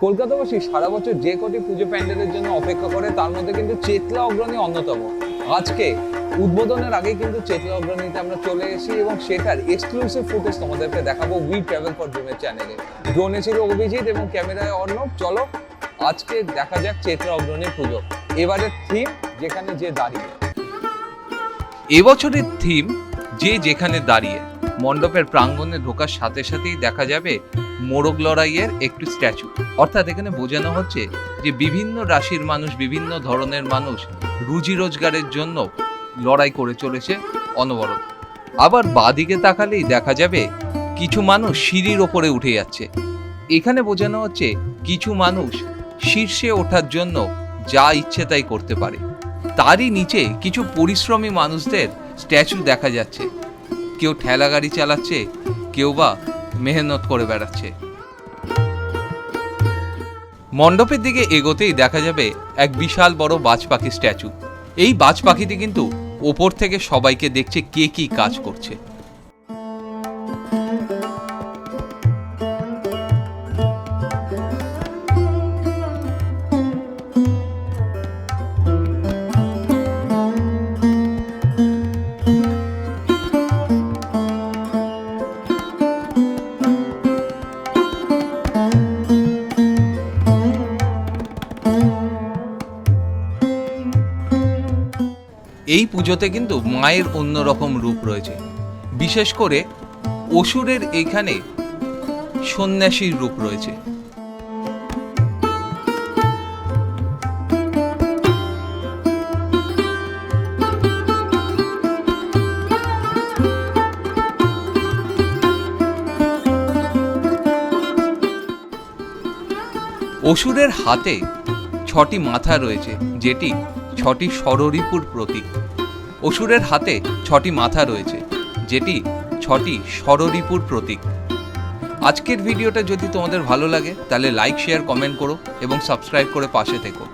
কলকাতাবাসী সারা বছর যে কটি পুজো প্যান্ডেলের জন্য অপেক্ষা করে তার মধ্যে কিন্তু চেতলা অগ্রণী অন্যতম। আজকে উদ্বোধনের আগেই কিন্তু চেতলা অগ্রণীতে আমরা চলে এসেছি এবং সেটার এক্সক্লুসিভ ফুটেজ তোমাদেরকে দেখাবো উই ট্রাভেল ফর ড্রিমের চ্যানেলে। ড্রোনে ছিল অভিজিৎ এবং ক্যামেরায় অর্ণব। চলো আজকে দেখা যাক চেতলা অগ্রণীর পুজো। এবারের থিম যেখানে যে দাঁড়িয়ে। এবছরের থিম যে যেখানে দাঁড়িয়ে। মণ্ডপের প্রাঙ্গণে ঢোকার সাথে সাথেই দেখা যাবে মোরগ লড়াইয়ের একটি স্ট্যাচু। অর্থাৎ এখানে বোঝানো হচ্ছে যে বিভিন্ন রাশির মানুষ, বিভিন্ন ধরনের মানুষ রুজি রোজগারের জন্য লড়াই করে চলেছে অনবরত। আবার বাঁদিকে তাকালেই দেখা যাবে কিছু মানুষ সিঁড়ির ওপরে উঠে যাচ্ছে। এখানে বোঝানো হচ্ছে কিছু মানুষ শীর্ষে ওঠার জন্য যা ইচ্ছে তাই করতে পারে। তারই নিচে কিছু পরিশ্রমী মানুষদের স্ট্যাচু দেখা যাচ্ছে। কেউ ঠেলা গাড়ি চালাচ্ছে, কেউ বা মেহনত করে বেড়াচ্ছে। মণ্ডপের দিকে এগোতেই দেখা যাবে এক বিশাল বড় বাজ পাখি স্ট্যাচু। এই বাজ পাখিটি কিন্তু ওপর থেকে সবাইকে দেখছে কে কি কাজ করছে। এই পুজোতে কিন্তু মায়ের অন্যরকম রূপ রয়েছে। বিশেষ করে অসুরের এইখানে সন্ন্যাসীর রূপ রয়েছে। অসুরের হাতে 6টি মাথা রয়েছে, যেটি 6টি ষড়রিপুর প্রতীক। অসুরের হাতে 6টি মাথা রয়েছে, যেটি 6টি ষড়রিপুর প্রতীক। আজকের ভিডিওটা যদি তোমাদের ভালো লাগে তাহলে লাইক, শেয়ার, কমেন্ট করো এবং সাবস্ক্রাইব করে পাশে থেকো।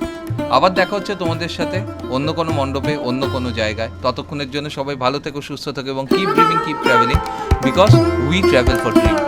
আবার দেখা হচ্ছে তোমাদের সাথে অন্য কোনো মণ্ডপে, অন্য কোনো জায়গায়। ততক্ষণের জন্য সবাই ভালো থেকো, সুস্থ থেকো এবং keep dreaming, keep travelling, because we travel for dream.